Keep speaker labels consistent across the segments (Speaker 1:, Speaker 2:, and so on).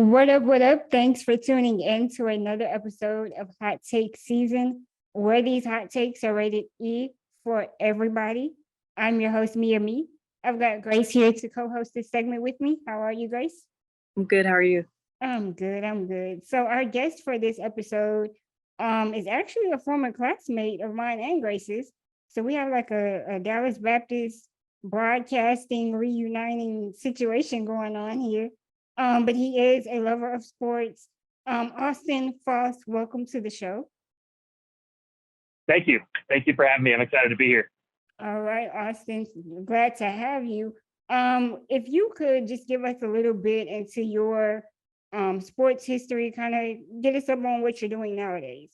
Speaker 1: What up, what up? Thanks for tuning in to another episode of Hot Take Season, where these hot takes are rated E for everybody. I'm your host, Mia Me. I've got Grace here to co-host this segment with me. How are you, Grace?
Speaker 2: I'm good. How are you?
Speaker 1: I'm good. So our guest for this episode is actually a former classmate of mine and Grace's. So we have like a Dallas Baptist broadcasting reuniting situation going on here. But he is a lover of sports. Austin Foss, welcome to the show.
Speaker 3: Thank you. Thank you for having me. I'm excited to be here.
Speaker 1: All right, Austin, glad to have you. If you could just give us a little bit into your sports history, kind of get us up on what you're doing nowadays.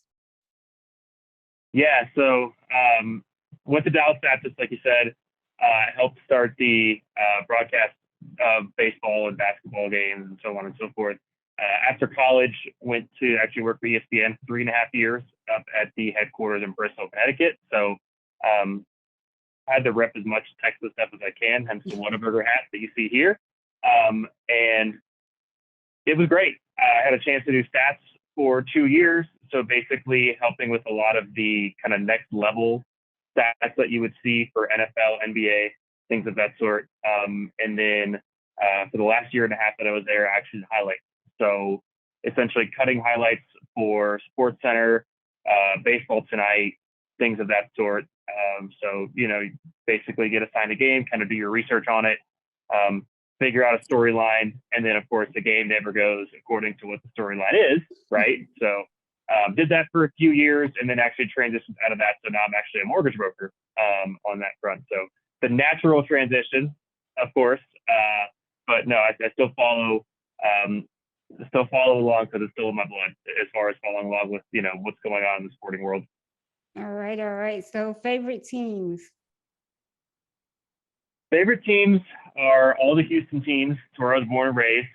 Speaker 3: Yeah, so went to Dallas Baptist, like you said, helped start the broadcast of baseball and basketball games and so on and so forth. After college, went to actually work for ESPN for 3.5 years up at the headquarters in Bristol, Connecticut. So had to rep as much Texas stuff as I can, hence the Whataburger hat that you see here. And it was great. I had a chance to do stats for 2 years. So basically helping with a lot of the kind of next level stats that you would see for NFL, NBA, things of that sort. And then for the last 1.5 years that I was there, I actually did highlights. So essentially cutting highlights for SportsCenter, Baseball Tonight, things of that sort. So, basically get assigned a game, kind of do your research on it, figure out a storyline. And then, of course, the game never goes according to what the storyline is, right? So did that for a few years and then actually transitioned out of that. So now I'm actually a mortgage broker on that front. So the natural transition, of course, but no, I still follow along because it's still in my blood as far as following along with, what's going on in the sporting world.
Speaker 1: All right. So favorite teams?
Speaker 3: Favorite teams are all the Houston teams. It's where I was born and raised.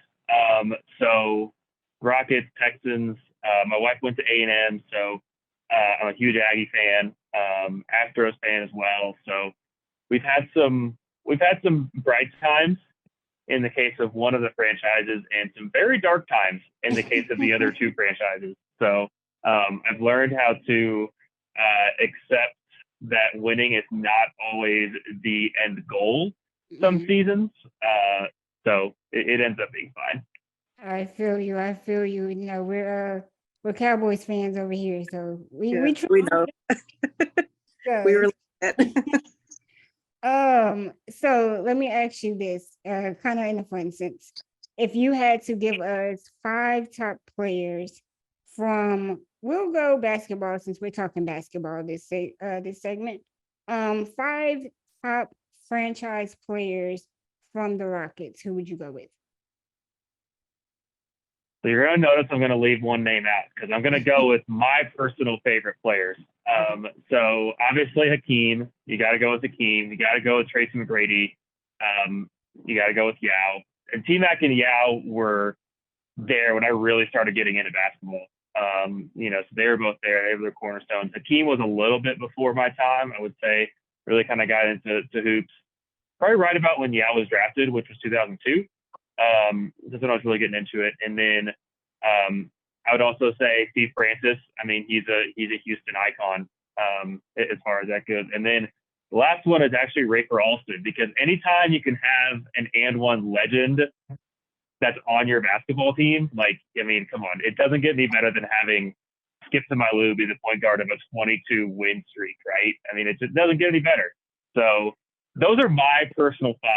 Speaker 3: So Rockets, Texans. My wife went to A&M, so I'm a huge Aggie fan, Astros fan as well. So we've had some bright times in the case of one of the franchises and some very dark times in the case of the other two franchises. So I've learned how to accept that winning is not always the end goal some seasons. So it ends up being fine.
Speaker 1: I feel you. We're Cowboys fans over here, so we
Speaker 2: know.
Speaker 1: So,
Speaker 2: we relate that.
Speaker 1: So let me ask you this, kind of in a fun sense. If you had to give us 5 top players from, we'll go basketball since we're talking basketball this segment. 5 top franchise players from the Rockets, who would you go with?
Speaker 3: So you're going to notice I'm going to leave one name out because I'm going to go with my personal favorite players. So obviously Hakeem, you got to go with Hakeem. You got to go with Tracy McGrady. You got to go with Yao. And T-Mac and Yao were there when I really started getting into basketball. So they were both there. They were the cornerstones. Hakeem was a little bit before my time, I would say. Really kind of got into hoops. Probably right about when Yao was drafted, which was 2002. That's when I was really getting into it. And then I would also say Steve Francis. I mean, he's a Houston icon as far as that goes. And then the last one is actually Rafer Alston, because anytime you can have an and one legend that's on your basketball team, come on, it doesn't get any better than having Skip to my Lou be the point guard of a 22 win streak, right? I mean, it just doesn't get any better. So those are my personal 5.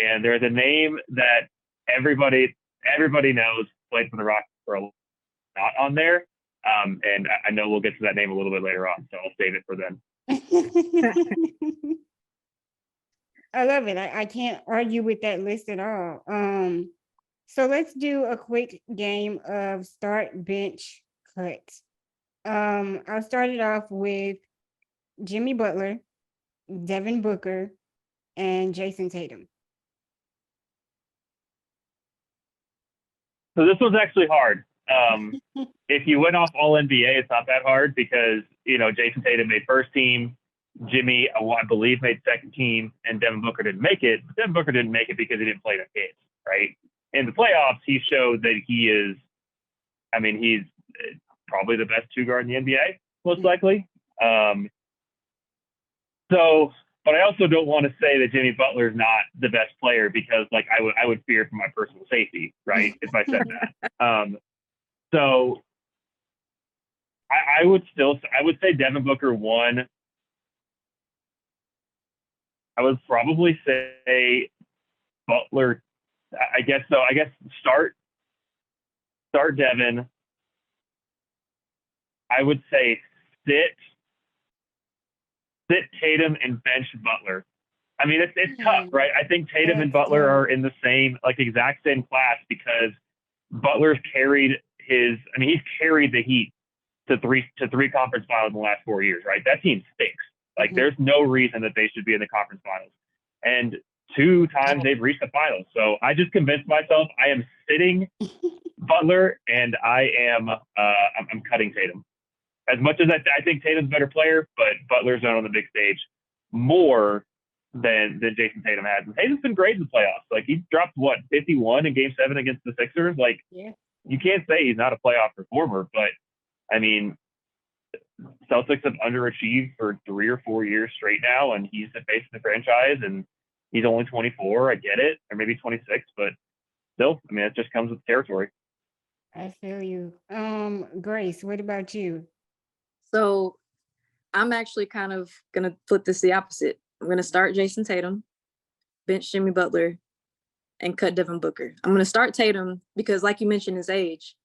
Speaker 3: And there's a name that everybody knows, played for the Rockets for a lot, not on there. And I know we'll get to that name a little bit later on, so I'll save it for then.
Speaker 1: I love it. I can't argue with that list at all. So let's do a quick game of start, bench, cut. I'll start it off with Jimmy Butler, Devin Booker, and Jason Tatum.
Speaker 3: So this was actually hard. If you went off all NBA, it's not that hard because, Jason Tatum made first team, Jimmy, I believe, made second team, and Devin Booker didn't make it. But Devin Booker didn't make it because he didn't play enough games, right? in the playoffs, he showed that he is, I mean, he's probably the best two guard in the NBA, most likely. So, but I also don't want to say that Jimmy Butler is not the best player because, like, I would fear for my personal safety, right, if I said that. So I would say Devin Booker 1. I would probably say Butler. I guess so. I guess start Devin. I would say sit Tatum and bench Butler. I mean, it's tough, right? I think Tatum and Butler are in the same, like, exact same class because Butler's carried he's carried the Heat to three conference finals in the last 4 years, right? That team stinks. Like, there's no reason that they should be in the conference finals. And 2 times they've reached the finals. So I just convinced myself I am sitting Butler and I'm cutting Tatum. As much as I think Tatum's a better player, but Butler's not on the big stage more than Jason Tatum has. And Tatum's been great in the playoffs. Like, he dropped 51 in Game 7 against the Sixers. Like, you can't say he's not a playoff performer, but I mean, Celtics have underachieved for 3 or 4 years straight now, and he's the face of the franchise, and he's only 24. I get it, or maybe 26, but still, I mean, it just comes with territory.
Speaker 1: I feel you. Grace, what about you?
Speaker 2: So I'm actually kind of going to flip this the opposite. I'm going to start Jason Tatum, bench Jimmy Butler, and cut Devin Booker. I'm going to start Tatum because, like you mentioned, his age,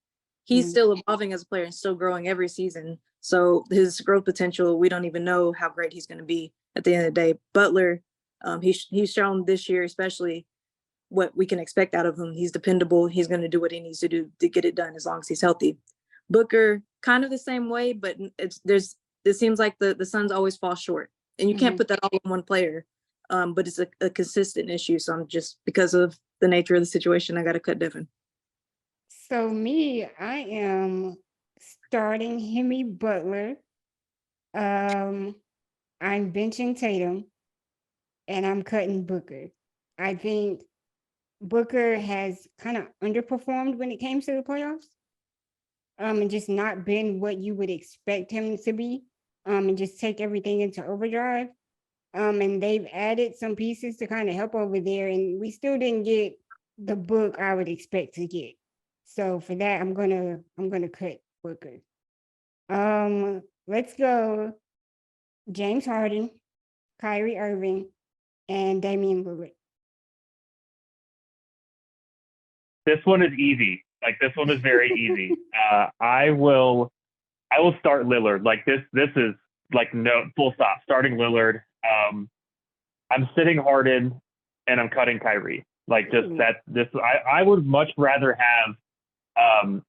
Speaker 2: he's still evolving as a player and still growing every season. So his growth potential, we don't even know how great he's going to be at the end of the day. Butler, he's shown this year, especially, what we can expect out of him. He's dependable. He's going to do what he needs to do to get it done as long as he's healthy. Booker, kind of the same way, but it seems like the Suns always fall short, and you can't put that all on one player. But it's a consistent issue. So I'm just, because of the nature of the situation, I got to cut Devin.
Speaker 1: So me, I am starting Jimmy Butler. I'm benching Tatum, and I'm cutting Booker. I think Booker has kind of underperformed when it came to the playoffs. And just not been what you would expect him to be. And just take everything into overdrive. And they've added some pieces to kind of help over there, and we still didn't get the book I would expect to get. So for that, I'm gonna cut Booker. Let's go James Harden, Kyrie Irving, and Damian Lillard.
Speaker 3: This one is easy. Like, this one is very easy. I will start Lillard. Like, this is like, no, full stop. Starting Lillard. I'm sitting Harden and I'm cutting Kyrie. Like, just I would much rather have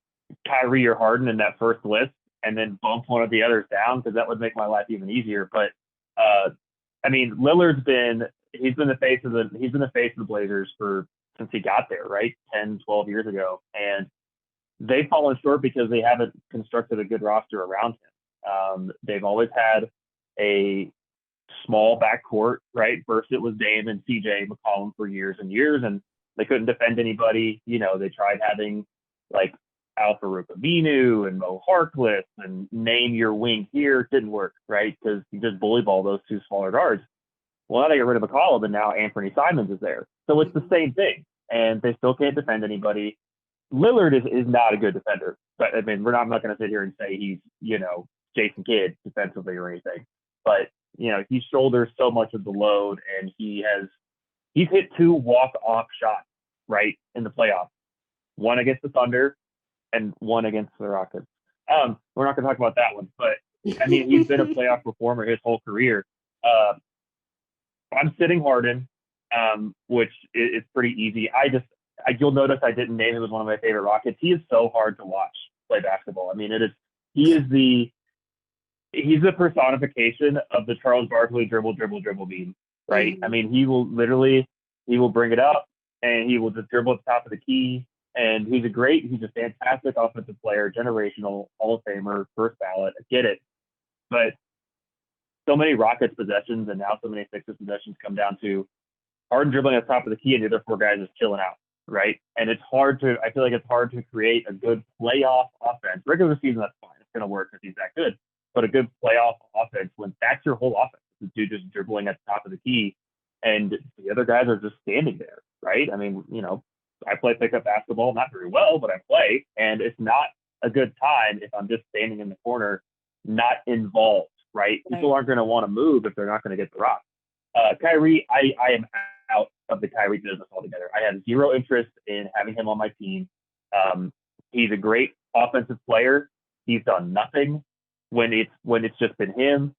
Speaker 3: Kyrie or Harden in that first list and then bump one of the others down, because that would make my life even easier. But I mean, Lillard's been the face of the Blazers since he got there, right? 10, 12 years ago. And they've fallen short because they haven't constructed a good roster around him. They've always had a small backcourt, right? First it was Dame and CJ McCollum for years and years, and they couldn't defend anybody. You know, they tried having like Al-Farouq Aminu and Mo Harkless and name your wing here. It didn't work, right? Because you just bully ball those two smaller guards. Well, now they get rid of McCollum, and now Anthony Simons is there. So it's the same thing, and they still can't defend anybody. Lillard is not a good defender, but I mean, I'm not going to sit here and say he's, Jason Kidd defensively or anything, but he shoulders so much of the load, and he's hit 2 walk-off shots, right, in the playoffs. One against the Thunder and one against the Rockets. We're not going to talk about that one, but I mean, he's been a playoff performer his whole career. I'm sitting Harden, which is pretty easy. You'll notice I didn't name him as one of my favorite Rockets. He is so hard to watch play basketball. I mean, he's the personification of the Charles Barkley dribble meme, right?
Speaker 1: Mm-hmm.
Speaker 3: I mean, he will bring it up and he will just dribble at the top of the key. And he's a fantastic offensive player, generational, Hall of Famer, first ballot. I get it. But so many Rockets possessions and now so many Sixers possessions come down to Harden dribbling at the top of the key and the other 4 guys just chilling out, right? And I feel like it's hard to create a good playoff offense. Regular season, that's fine. It's going to work because he's that good. But a good playoff offense, when that's your whole offense, the dude just dribbling at the top of the key and the other guys are just standing there, right? I mean, I play pickup basketball, not very well, but I play. And it's not a good time if I'm just standing in the corner, not involved, right? People aren't going to want to move if they're not going to get the rock. Kyrie, I am out of the Kyrie business altogether. I have zero interest in having him on my team. He's a great offensive player. He's done nothing when it's just been him.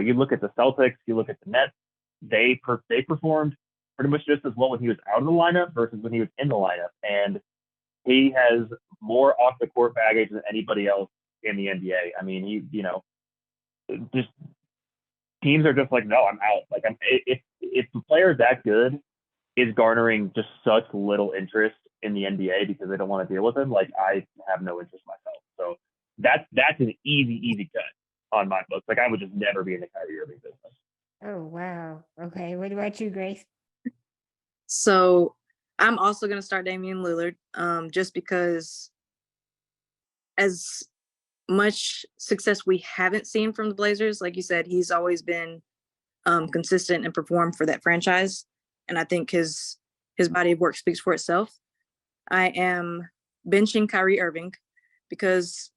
Speaker 3: You look at the Celtics, you look at the Nets. They performed pretty much just as well when he was out of the lineup versus when he was in the lineup, and he has more off the court baggage than anybody else in the NBA. I mean, just teams are just like, no, I'm out. Like, if the player that good is garnering just such little interest in the NBA because they don't want to deal with him, like, I have no interest myself. So that's an easy cut on my books. Like, I would just never be in the Kyrie Irving business.
Speaker 1: Oh, wow. Okay. What about you, Grace?
Speaker 2: So I'm also going to start Damian Lillard, just because as much success we haven't seen from the Blazers, like you said, he's always been consistent and performed for that franchise. And I think his body of work speaks for itself. I am benching Kyrie Irving because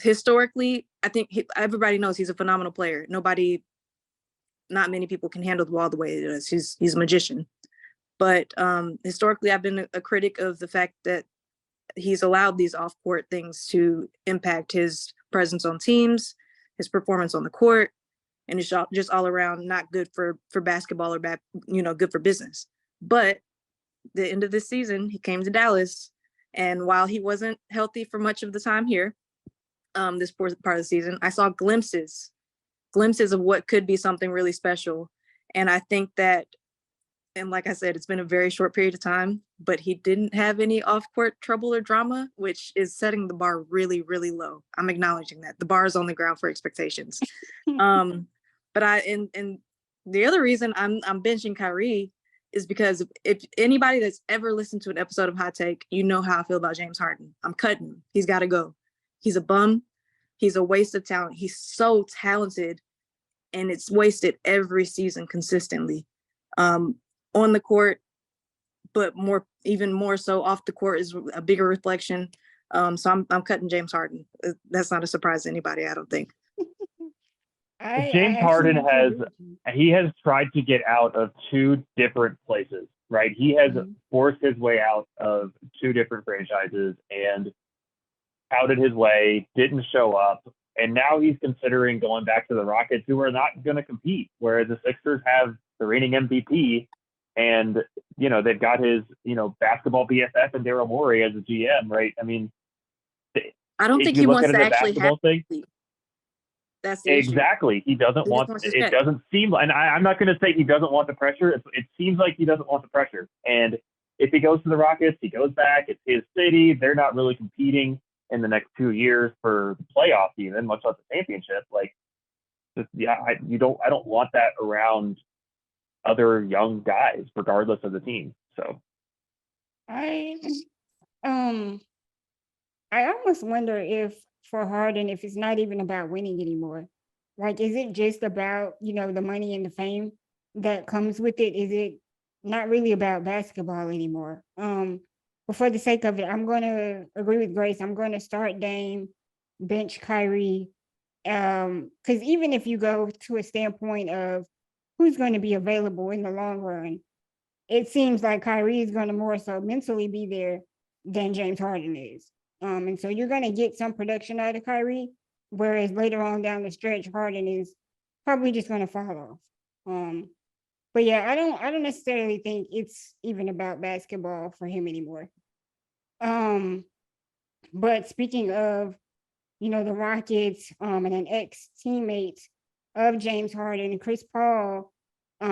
Speaker 2: historically, I think everybody knows he's a phenomenal player. Not many people can handle the ball the way it is. He's a magician. But historically, I've been a critic of the fact that he's allowed these off-court things to impact his presence on teams, his performance on the court, and it's just all around not good for basketball or good for business. But the end of this season, he came to Dallas, and while he wasn't healthy for much of the time here, this part of the season, I saw glimpses of what could be something really special. And I think that, and like I said, it's been a very short period of time, but he didn't have any off-court trouble or drama, which is setting the bar really, really low. I'm acknowledging that the bar is on the ground for expectations. But and the other reason I'm benching Kyrie is because if anybody that's ever listened to an episode of Hot Take, you know how I feel about James Harden. I'm cutting him. He's got to go. He's a bum. He's a waste of talent. He's so talented, and it's wasted every season consistently. On the court, but even more so off the court is a bigger reflection. So I'm cutting James Harden. That's not a surprise to anybody, I don't think.
Speaker 3: James Harden has tried to get out of two different places, right? He has forced his way out of two different franchises and outed his way, didn't show up, and now he's considering going back to the Rockets, who are not going to compete, whereas the Sixers have the reigning MVP. And, they've got his, basketball BFF and Daryl Morey as a GM, right? I mean,
Speaker 2: I don't think he wants to actually have
Speaker 3: thing.
Speaker 2: That's the
Speaker 3: exactly.
Speaker 2: issue.
Speaker 3: He doesn't want it. Doesn't seem, and I'm not going to say he doesn't want the pressure. It seems like he doesn't want the pressure. And if he goes to the Rockets, he goes back. It's his city. They're not really competing in the next 2 years for the playoffs, even much less the championship. Like, I don't want that around other young guys, regardless of the team. So
Speaker 1: I almost wonder if for Harden, if it's not even about winning anymore. Like, is it just about, the money and the fame that comes with it? Is it not really about basketball anymore? But for the sake of it, I'm going to agree with Grace. I'm going to start Dame, bench Kyrie. Because even if you go to a standpoint of who's going to be available in the long run, it seems like Kyrie is going to more so mentally be there than James Harden is. And so you're going to get some production out of Kyrie, whereas later on down the stretch, Harden is probably just going to fall off. But yeah, I don't necessarily think it's even about basketball for him anymore. But speaking of, the Rockets, and an ex-teammate of James Harden, Chris Paul,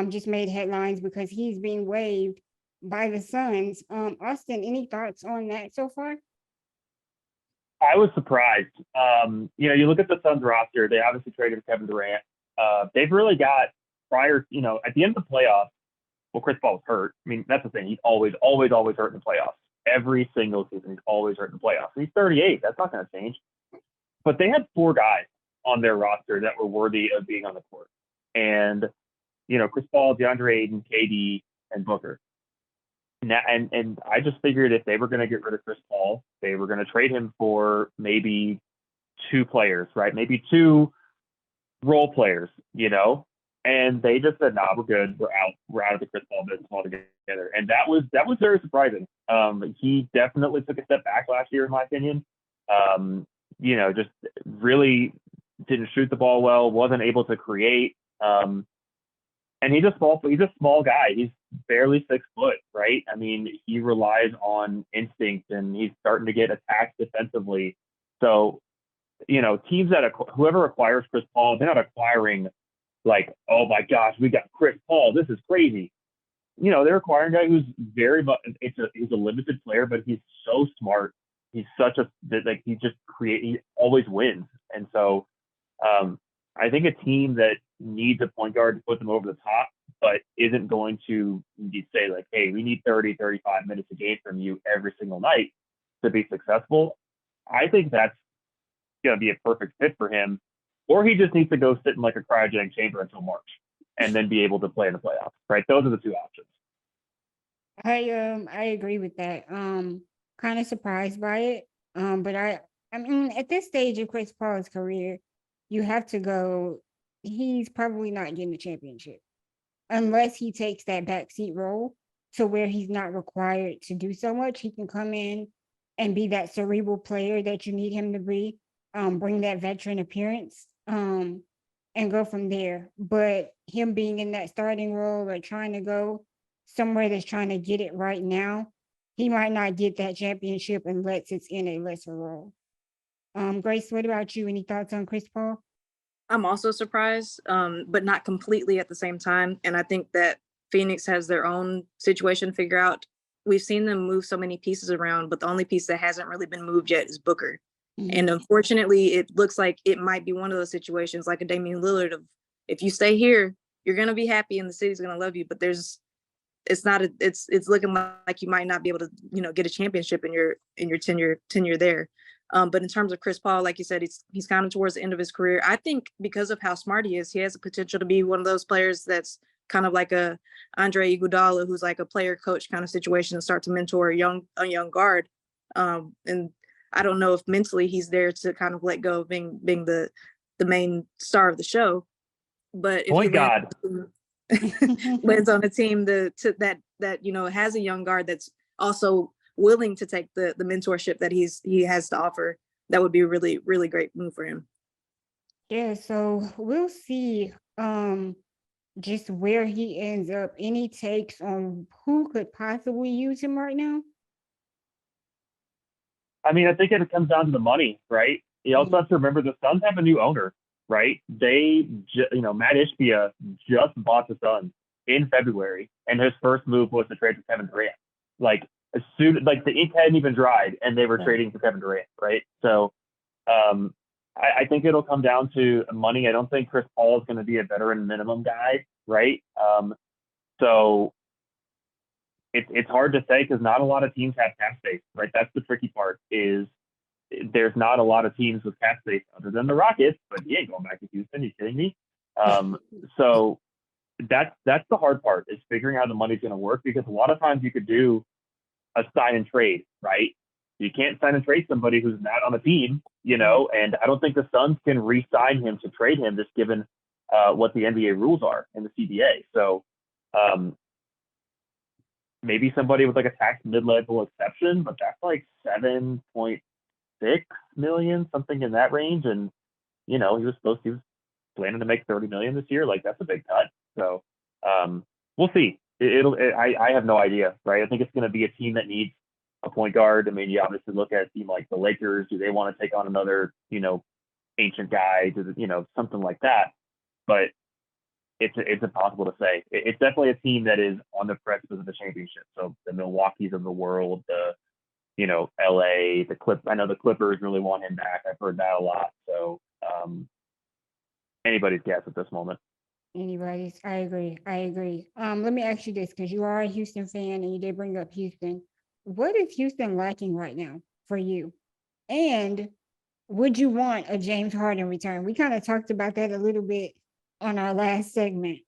Speaker 1: just made headlines because he's being waived by the Suns. Austin, any thoughts on that so far?
Speaker 3: I was surprised. You look at the Suns roster, they obviously traded Kevin Durant. They've really got at the end of the playoffs, Well, Chris Paul was hurt. I mean, that's the thing. He's always hurt in the playoffs. Every single season, he's always hurt in the playoffs. He's 38. That's not going to change. But they had 4 guys on their roster that were worthy of being on the court. And, Chris Paul, DeAndre Ayton, KD, and Booker. And I just figured if they were going to get rid of Chris Paul, they were going to trade him for maybe 2 players, right? Maybe 2 role players, and they just said, "Nah, we're good. We're out of the Chris Paul business altogether." And that was very surprising. He definitely took a step back last year, in my opinion. Just really didn't shoot the ball well, wasn't able to create. And he's a small guy. He's barely 6 foot, right? I mean, he relies on instinct, and he's starting to get attacked defensively. So, teams whoever acquires Chris Paul, they're not acquiring like, oh my gosh, we got Chris Paul, this is crazy. They're acquiring a guy who's he's a limited player, but he's so smart. He's he always wins. And so, I think a team that needs a point guard to put them over the top, but isn't going to say like, hey, we need 30, 35 minutes a game from you every single night to be successful. I think that's going to be a perfect fit for him. Or he just needs to go sit in like a cryogenic chamber until March and then be able to play in the playoffs, right? Those are the 2 options.
Speaker 1: I agree with that. Kind of surprised by it. But I mean, at this stage of Chris Paul's career, you have to go. He's probably not getting the championship unless he takes that backseat role to where he's not required to do so much. He can come in and be that cerebral player that you need him to be. Bring that veteran appearance. And go from there. But him being in that starting role or trying to go somewhere that's trying to get it right now, he might not get that championship unless it's in a lesser role. Grace, what about you? Any thoughts on Chris Paul?
Speaker 2: I'm also surprised, but not completely at the same time. And I think that Phoenix has their own situation to figure out. We've seen them move so many pieces around, but the only piece that hasn't really been moved yet is Booker. Mm-hmm. And unfortunately, it looks like it might be one of those situations like a Damian Lillard of, if you stay here, you're going to be happy and the city's going to love you. But it's looking like you might not be able to, get a championship in your tenure there. But in terms of Chris Paul, like you said, he's kind of towards the end of his career. I think because of how smart he is, he has the potential to be one of those players that's kind of like a Andre Iguodala, who's like a player coach kind of situation, and start to mentor a young guard. And I don't know if mentally he's there to kind of let go of being the main star of the show. But if lands on a team that has a young guard that's also willing to take the mentorship that he has to offer, that would be a really, really great move for him.
Speaker 1: Yeah, so we'll see just where he ends up. Any takes on who could possibly use him right now?
Speaker 3: I mean, I think it comes down to the money, right? You also have to remember the Suns have a new owner, right? They, Matt Ishbia just bought the Suns in February, and his first move was to trade for Kevin Durant. Like, as soon like the ink hadn't even dried, and they were trading for Kevin Durant, right? So, I think it'll come down to money. I don't think Chris Paul is going to be a veteran minimum guy, right? So it's hard to say because not a lot of teams have cap space, right? That's the tricky part. Is there's not a lot of teams with cap space other than the Rockets, but he ain't going back to Houston. You kidding me? So that's the hard part, is figuring out how the money's going to work, because a lot of times you could do a sign and trade, right? You can't sign and trade somebody who's not on the team, and I don't think the Suns can re-sign him to trade him, just given what the NBA rules are in the CBA. So maybe somebody with like a tax mid-level exception, but that's like 7.6 million, something in that range. And, he was planning to make 30 million this year. Like, that's a big cut. So we'll see. I have no idea, right? I think it's going to be a team that needs a point guard. I mean, you obviously look at a team like the Lakers. Do they want to take on another, ancient guy, something like that? But it's impossible to say. It's definitely a team that is on the precipice of the championship. So the Milwaukee's of the world, the, LA, I know the Clippers really want him back. I've heard that a lot. So anybody's guess at this moment.
Speaker 1: anybody's. I agree. I agree. Let me ask you this, because you are a Houston fan and you did bring up Houston. What is Houston lacking right now for you? And would you want a James Harden return? We kind of talked about that a little bit on our last segment.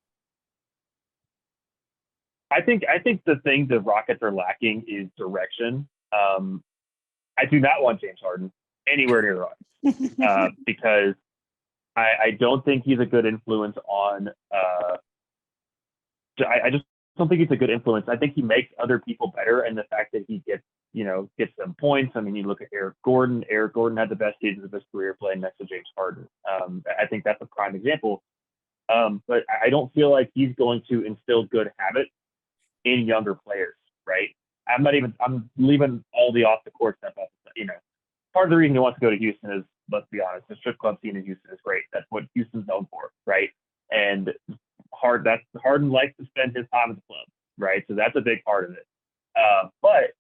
Speaker 3: I think the thing the Rockets are lacking is direction. I do not want James Harden anywhere near the Rockets because I don't think he's a good influence on. I just don't think he's a good influence. I think he makes other people better, and the fact that he gets some points. I mean, you look at Eric Gordon. Eric Gordon had the best season of his career playing next to James Harden. I think that's a prime example. But I don't feel like he's going to instill good habits in younger players, right? I'm leaving all the off the court stuff off. Part of the reason he wants to go to Houston is, let's be honest, the strip club scene in Houston is great. That's what Houston's known for, right? And Harden likes to spend his time at the club, right? So that's a big part of it. But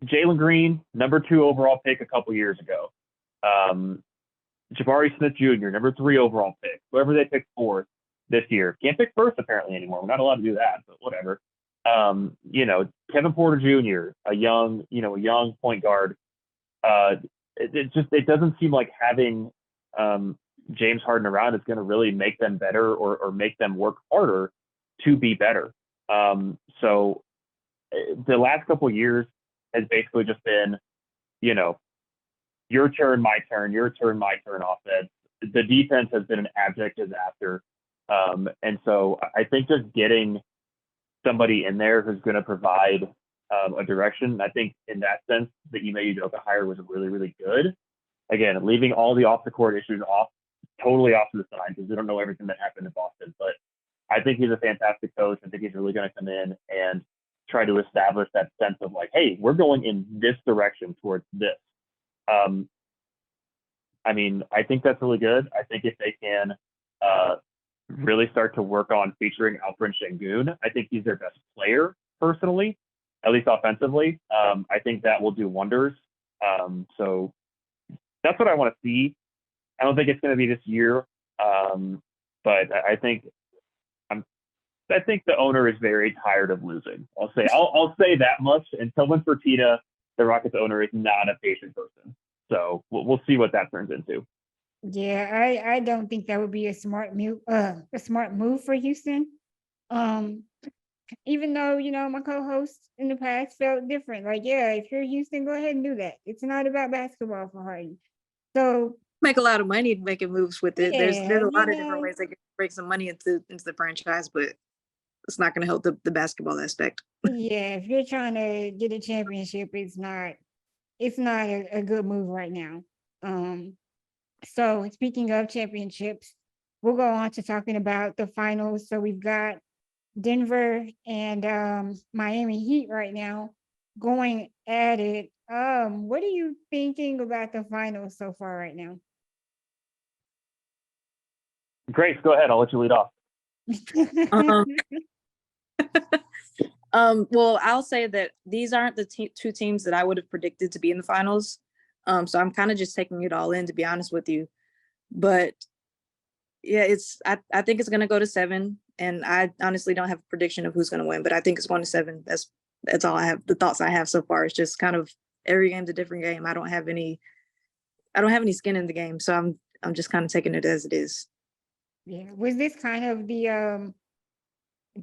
Speaker 3: Jalen Green, number 2 overall pick a couple years ago. Jabari Smith Jr., number 3 overall pick. Whoever they picked 4th this year. Can't pick first apparently anymore. We're not allowed to do that, but whatever. Kevin Porter Jr., a young point guard. It doesn't seem like having James Harden around is going to really make them better or make them work harder to be better. So the last couple of years has basically just been, your turn, my turn, your turn, my turn offense. The defense has been an abject disaster. And so I think just getting somebody in there who's going to provide a direction, I think in that sense, the Ime Udoka hire was really, really good. Again, leaving all the off the court issues totally off to the side because we don't know everything that happened in Boston. But I think he's a fantastic coach. I think he's really going to come in and try to establish that sense of like, hey, we're going in this direction towards this. I think that's really good. I think if they can really start to work on featuring Alperen Şengün, I think he's their best player personally, at least offensively. I think that will do wonders. So that's what I want to see. I don't think it's going to be this year, but I think the owner is very tired of losing. I'll say that much. And Tillman Fertitta, the Rockets owner, is not a patient person. So we'll see what that turns into.
Speaker 1: Yeah, I don't think that would be a smart move for Houston. Even though, my co-hosts in the past felt different. Like, yeah, if you're Houston, go ahead and do that. It's not about basketball for Harden. So
Speaker 2: make a lot of money making moves with it. There's
Speaker 1: yeah,
Speaker 2: a lot of different ways they can break some money into the franchise, but it's not going to help the basketball aspect.
Speaker 1: Yeah, if you're trying to get a championship, it's not a good move right now. So speaking of championships, we'll go on to talking about the finals. So we've got Denver and Miami Heat right now going at it. What are you thinking about the finals so far right now?
Speaker 3: Grace, go ahead. I'll let you lead off.
Speaker 2: Well, I'll say that these aren't the 2 teams that I would have predicted to be in the finals. So I'm kind of just taking it all in, to be honest with you. But yeah, I think it's going to go to 7, and I honestly don't have a prediction of who's going to win, but I think it's going to 7. That's all I have. The thoughts I have so far is just kind of every game's a different game. I don't have any skin in the game, so I'm just kind of taking it as it is.
Speaker 1: Yeah, was this kind of the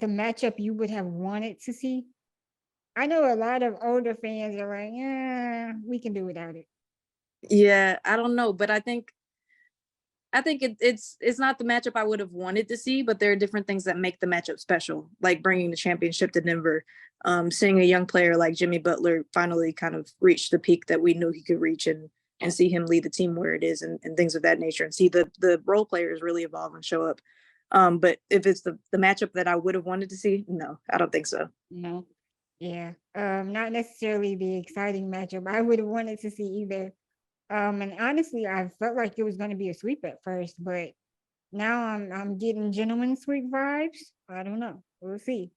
Speaker 1: matchup you would have wanted to see? I know a lot of older fans are like, yeah, we can do without it.
Speaker 2: Yeah, I don't know, but I think it's not the matchup I would have wanted to see, but there are different things that make the matchup special, like bringing the championship to Denver, seeing a young player like Jimmy Butler finally kind of reach the peak that we knew he could reach, and see him lead the team where it is, and things of that nature, and see the role players really evolve and show up. But if it's the matchup that I would have wanted to see, no, I don't think so.
Speaker 1: No. Yeah. Not necessarily the exciting matchup I would have wanted to see either. And honestly, I felt like it was going to be a sweep at first, but now I'm getting gentleman sweep vibes. I don't know. We'll see.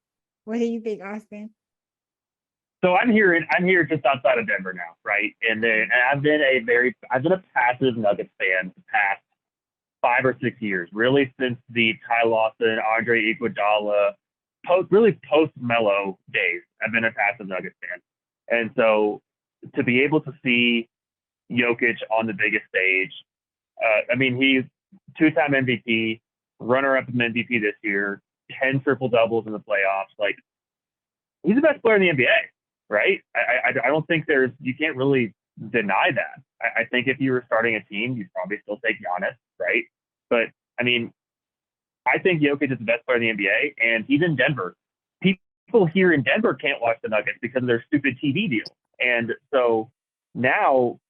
Speaker 1: What do you think, Austin?
Speaker 3: So I'm here just outside of Denver now, right? And I've been a passive Nuggets fan the past 5 or 6 years, really since the Ty Lawson, Andre Iguodala, post Melo days. I've been a passive Nuggets fan. And so to be able to see Jokic on the biggest stage, he's 2-time MVP, runner-up in MVP this year, 10 triple-doubles in the playoffs. Like, he's the best player in the NBA, right? I don't think you can't really deny that. I think if you were starting a team, you'd probably still take Giannis, right? But, I think Jokic is the best player in the NBA, and he's in Denver. People here in Denver can't watch the Nuggets because of their stupid TV deal. And so now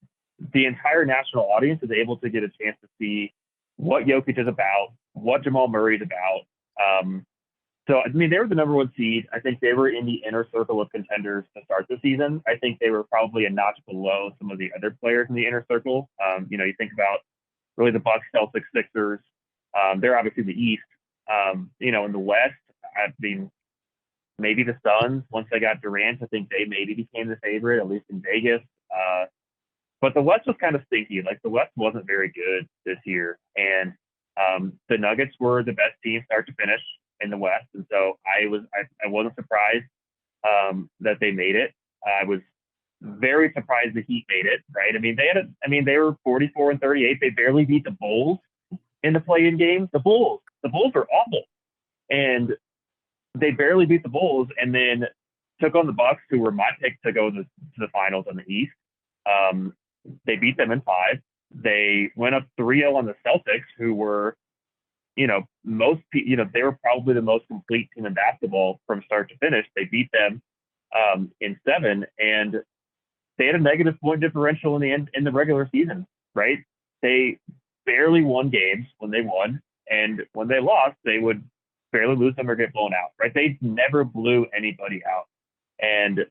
Speaker 3: the entire national audience is able to get a chance to see what Jokic is about, what Jamal Murray is about. They were the number 1 seed. I think they were in the inner circle of contenders to start the season. I think they were probably a notch below some of the other players in the inner circle. You think about really the Bucks, Celtics, Sixers. They're obviously the East. In the West, maybe the Suns, once they got Durant, I think they maybe became the favorite, at least in Vegas. But the West was kind of stinky. Like, the West wasn't very good this year. And the Nuggets were the best team start to finish in the West. And so I wasn't surprised that they made it. I was very surprised the Heat made it, right? They were 44-38. They barely beat the Bulls in the play-in game. The Bulls are awful. And they barely beat the Bulls, and then took on the Bucks, who were my pick to go to the finals in the East. They beat them in 5. They went up 3-0 on the Celtics, who were, they were probably the most complete team in basketball from start to finish. They beat them in 7, and they had a negative point differential in the regular season, right? They barely won games when they won, and when they lost, they would barely lose them or get blown out, right? They never blew anybody out. And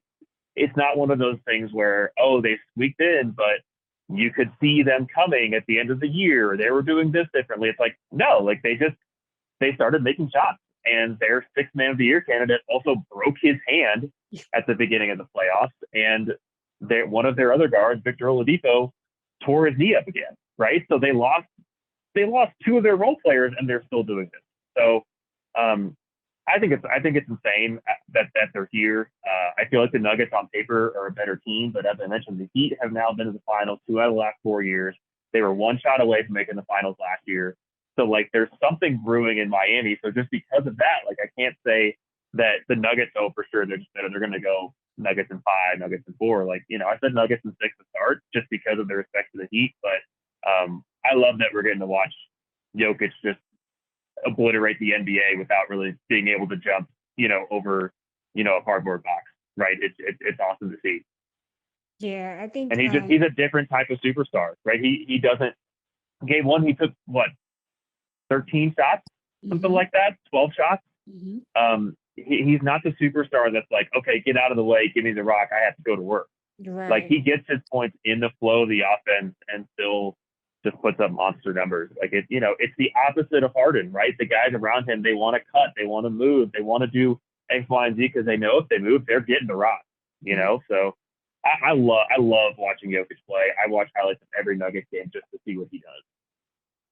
Speaker 3: it's not one of those things where, they squeaked in, but you could see them coming at the end of the year, or they were doing this differently. It's like, no, like they started making shots, and their 6th Man of the Year candidate also broke his hand at the beginning of the playoffs. And one of their other guards, Victor Oladipo, tore his knee up again, right? So they lost 2 of their role players, and they're still doing this. So I think it's insane that they're here. I feel like the Nuggets on paper are a better team, but as I mentioned, the Heat have now been to the finals 2 out of the last 4 years. They were 1 shot away from making the finals last year. So like, there's something brewing in Miami. So just because of that, like, I can't say that the Nuggets, for sure they're going to go Nuggets in 5, Nuggets in 4. Like, I said Nuggets in 6 to start just because of their respect to the Heat. But I love that we're getting to watch Jokic just obliterate the NBA without really being able to jump, over, a cardboard box, right? It's awesome to see.
Speaker 1: Yeah, I think,
Speaker 3: and he's a different type of superstar, right? He doesn't. Game 1, he took 13 shots, something like that, 12 shots. He's not the superstar that's like, okay, get out of the way, give me the rock, I have to go to work.
Speaker 1: Right.
Speaker 3: Like, he gets his points in the flow of the offense and still just puts up monster numbers. Like, it's the opposite of Harden, right? The guys around him, they want to cut, they want to move, they want to do X, Y, and Z because they know if they move, they're getting the rock. So I love watching Jokic play. I watch highlights of every Nuggets game just to see what he does.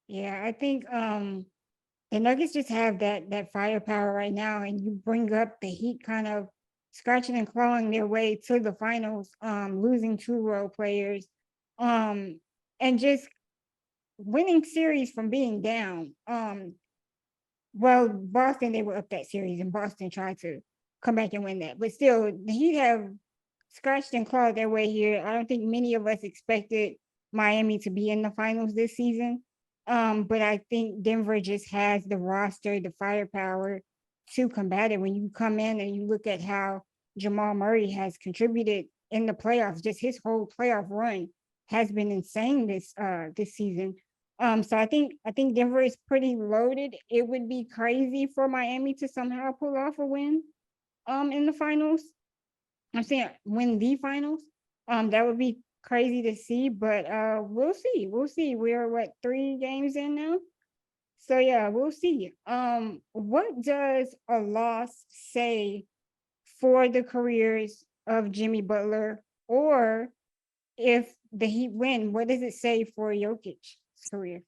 Speaker 1: Yeah, I think the Nuggets just have that firepower right now, and you bring up the Heat kind of scratching and clawing their way to the finals, losing 2 role players, and just winning series from being down. Well, Boston, they were up that series, and Boston tried to come back and win that. But still, the Heat have scratched and clawed their way here. I don't think many of us expected Miami to be in the finals this season. But I think Denver just has the roster, the firepower to combat it. When you come in and you look at how Jamal Murray has contributed in the playoffs, just his whole playoff run has been insane this season. So I think Denver is pretty loaded. It would be crazy for Miami to somehow pull off a win in the finals. I'm saying win the finals. That would be crazy to see, but we'll see. We're 3 games in now? So yeah, we'll see. What does a loss say for the careers of Jimmy Butler, or if the Heat win, what does it say for Jokic's career?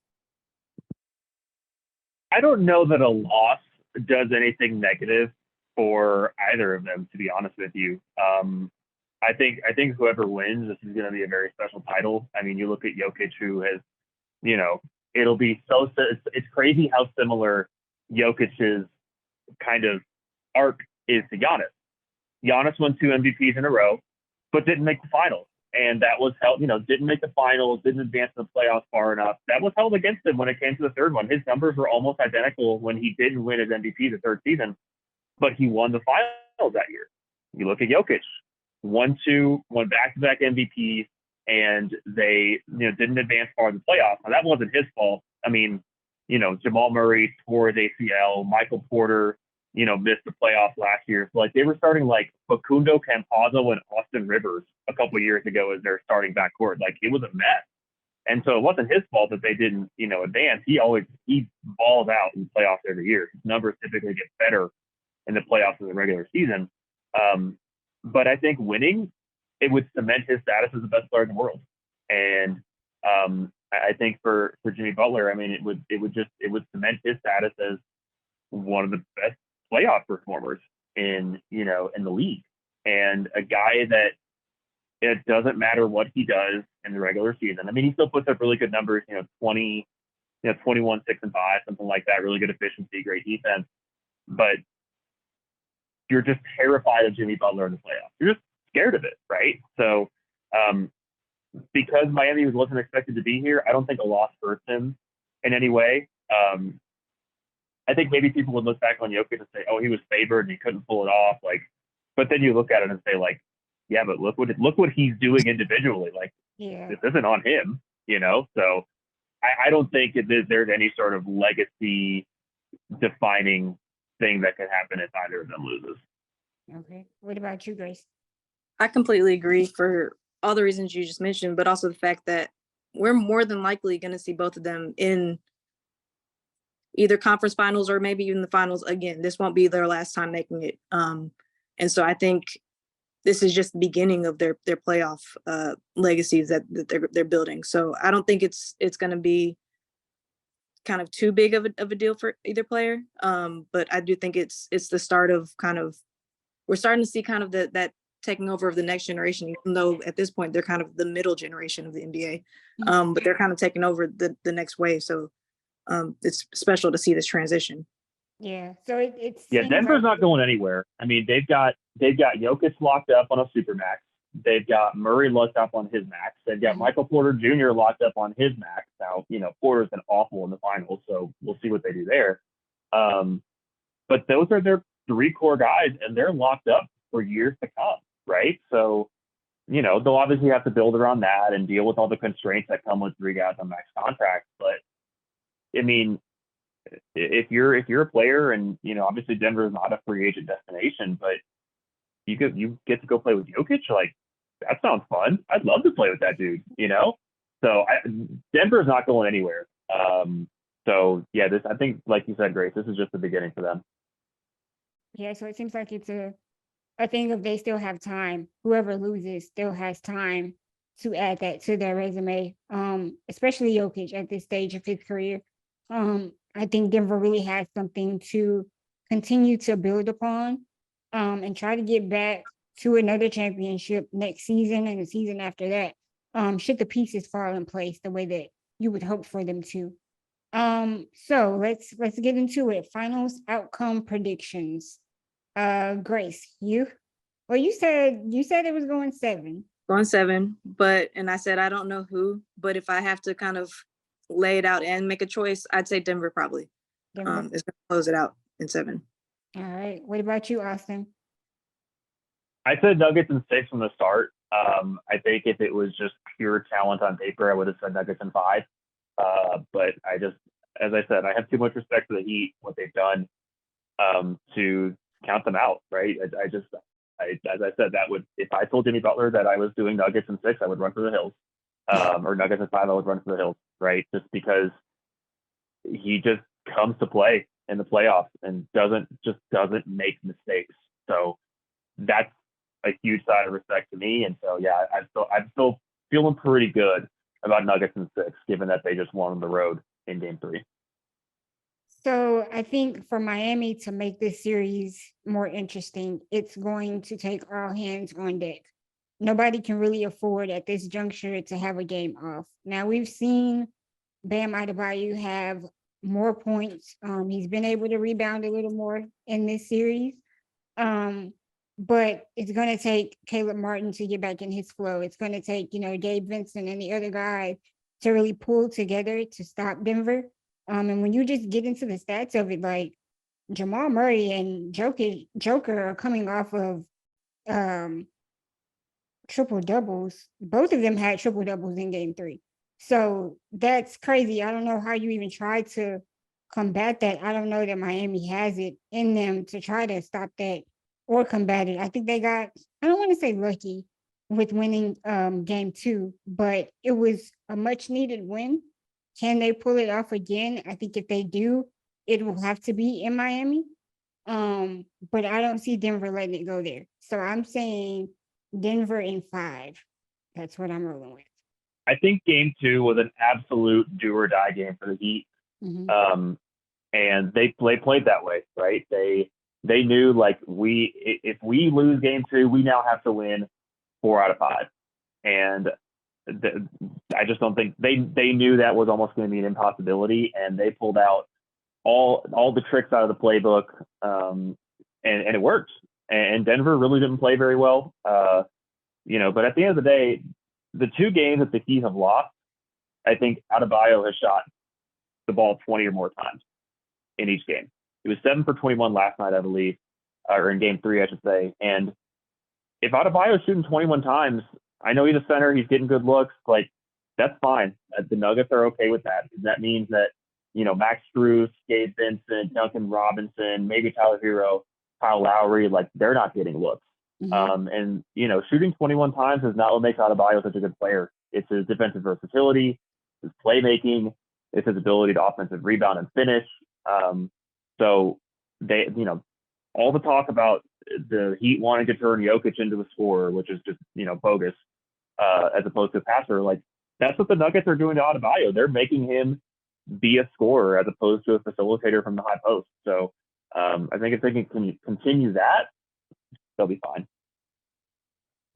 Speaker 3: I don't know that a loss does anything negative for either of them, to be honest with you. I think whoever wins, this is going to be a very special title. I mean, you look at Jokic, who has, it'll be so. It's crazy how similar Jokic's kind of arc is to Giannis. Giannis won 2 MVPs in a row, but didn't make the finals. And that was held, didn't make the finals, didn't advance to the playoffs far enough. That was held against him when it came to the third one. His numbers were almost identical when he didn't win his MVP the third season, but he won the finals that year. You look at Jokic, won back-to-back MVPs, and they, didn't advance far in the playoffs. Now, that wasn't his fault. I mean, Jamal Murray tore his ACL, Michael Porter, missed the playoffs last year. So, they were starting Facundo Campazzo and Austin Rivers a couple of years ago as their starting backcourt. It was a mess. And so it wasn't his fault that they didn't, advance. He balls out in the playoffs every year. His numbers typically get better in the playoffs than the regular season. But I think winning, it would cement his status as the best player in the world. And I think for Jimmy Butler, I mean, it would cement his status as one of the best playoff performers in the league, and a guy that it doesn't matter what he does in the regular season. I mean, he still puts up really good numbers, 20, 21, 6 and 5, something like that, really good efficiency, great defense. But you're just terrified of Jimmy Butler in the playoffs. You're just scared of it, right? So because Miami wasn't expected to be here, I don't think a loss hurts him in any way. I think maybe people would look back on Jokic and say, "Oh, he was favored and he couldn't pull it off." But then you look at it and say, "Yeah, but look what he's doing individually. This isn't on him, So I don't think there's any sort of legacy defining thing that could happen if either of them loses.
Speaker 1: Okay. What about you, Grace?
Speaker 2: I completely agree for all the reasons you just mentioned, but also the fact that we're more than likely going to see both of them in either conference finals or maybe even the finals again. This won't be their last time making it. And so I think this is just the beginning of their playoff legacies that they're building. So I don't think it's going to be kind of too big of a deal for either player. But I do think it's the start of we're starting to see kind of that taking over of the next generation, even though at this point they're kind of the middle generation of the NBA. But they're kind of taking over the next wave. So it's special to see this transition.
Speaker 1: Yeah. So it's
Speaker 3: Denver's not going anywhere. I mean, they've got Jokic locked up on a supermax. They've got Murray locked up on his max. They've got Michael Porter Jr. locked up on his max. Now, Porter's been awful in the finals, so we'll see what they do there. But those are their 3 core guys, and they're locked up for years to come, right? So, they'll obviously have to build around that and deal with all the constraints that come with 3 guys on max contracts. But I mean, if you're a player, and obviously Denver is not a free agent destination, but you get to go play with Jokic, that sounds fun. I'd love to play with that dude, So Denver's not going anywhere. So yeah, I think, like you said, Grace, this is just the beginning for them.
Speaker 1: Yeah, so it seems like it's a thing of they still have time. Whoever loses still has time to add that to their resume. Especially Jokic at this stage of his career. I think Denver really has something to continue to build upon, and try to get back to another championship next season and the season after that, should the pieces fall in place the way that you would hope for them to. So let's get into it. Finals outcome predictions. Grace, you said it was going 7.
Speaker 2: Going 7, and I said I don't know who, but if I have to kind of lay it out and make a choice, I'd say Denver probably.
Speaker 1: Denver.
Speaker 2: Is going to close it out in 7.
Speaker 1: All right. What about you, Austin?
Speaker 3: I said Nuggets in 6 from the start. I think if it was just pure talent on paper, I would have said Nuggets in 5. But as I said, I have too much respect for the Heat, what they've done, to count them out, right? As I said, that would, if I told Jimmy Butler that I was doing Nuggets in 6, I would run for the hills. Or Nuggets in 5, I would run for the hills, right? Just because he just comes to play in the playoffs and doesn't make mistakes. So that's a huge sign of respect to me. And so, yeah, I'm still feeling pretty good about Nuggets in 6, given that they just won on the road in Game 3.
Speaker 1: So I think for Miami to make this series more interesting, it's going to take all hands on deck. Nobody can really afford at this juncture to have a game off. Now we've seen Bam Adebayo have more points. He's been able to rebound a little more in this series. But it's going to take Caleb Martin to get back in his flow. It's going to take, Gabe Vincent and the other guys to really pull together to stop Denver. And when you just get into the stats of it, like Jamal Murray and Joker are coming off of triple doubles. Both of them had triple doubles in game 3. So that's crazy. I don't know how you even try to combat that. I don't know that Miami has it in them to try to stop that or combat it. I think they got, I don't want to say lucky with winning game 2, but it was a much needed win. Can they pull it off again? I think if they do, it will have to be in Miami. But I don't see Denver letting it go there. So I'm saying Denver in 5. That's what I'm rolling with.
Speaker 3: I think game 2 was an absolute do or die game for the Heat.
Speaker 1: Mm-hmm.
Speaker 3: And they played that way, right? They knew like if we lose game 2, we now have to win 4 out of 5. And I just don't think they knew that was almost going to be an impossibility, and they pulled out all the tricks out of the playbook, and it worked. And Denver really didn't play very well, but at the end of the day, the 2 games that the Heat have lost, I think Adebayo has shot the ball 20 or more times in each game. It was 7 for 21 last night, I believe, or in game 3, I should say. And if Adebayo is shooting 21 times, I know he's a center, he's getting good looks, like that's fine. The Nuggets are okay with that. That means that, Max Strus, Gabe Vincent, Duncan Robinson, maybe Tyler Hero, Kyle Lowry, like they're not getting looks.
Speaker 1: Mm-hmm.
Speaker 3: And shooting 21 times is not what makes Adebayo such a good player. It's his defensive versatility, his playmaking, it's his ability to offensive rebound and finish. So they, all the talk about the Heat wanting to turn Jokic into a scorer, which is just, bogus, as opposed to a passer. Like that's what the Nuggets are doing to Adebayo. They're making him be a scorer as opposed to a facilitator from the high post. So I think if they can continue that, they'll be fine.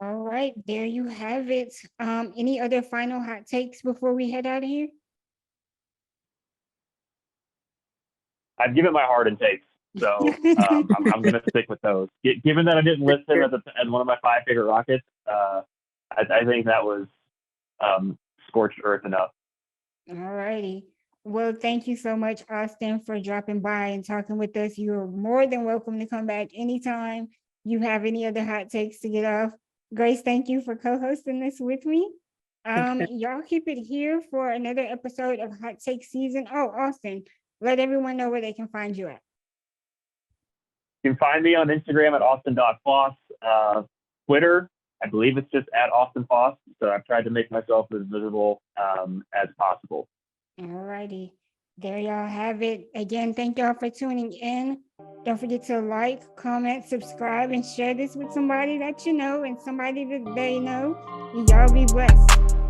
Speaker 1: All right, there you have it. Any other final hot takes before we head out of here?
Speaker 3: I've given my heart and takes, so I'm going to stick with those. Given that I didn't list him as one of my 5 favorite Rockets, I think that was scorched earth enough.
Speaker 1: All righty. Well, thank you so much, Austin, for dropping by and talking with us. You're more than welcome to come back anytime you have any other hot takes to get off. Grace, thank you for co-hosting this with me. Y'all keep it here for another episode of Hot Take Season. Oh, Austin, let everyone know where they can find you at.
Speaker 3: You can find me on Instagram at austin.foss. Twitter, I believe it's just at Austin Foss. So I've tried to make myself as visible as possible.
Speaker 1: All righty. There y'all have it. Again, thank y'all for tuning in. Don't forget to like, comment, subscribe, and share this with somebody that you know and somebody that they know. Y'all be blessed.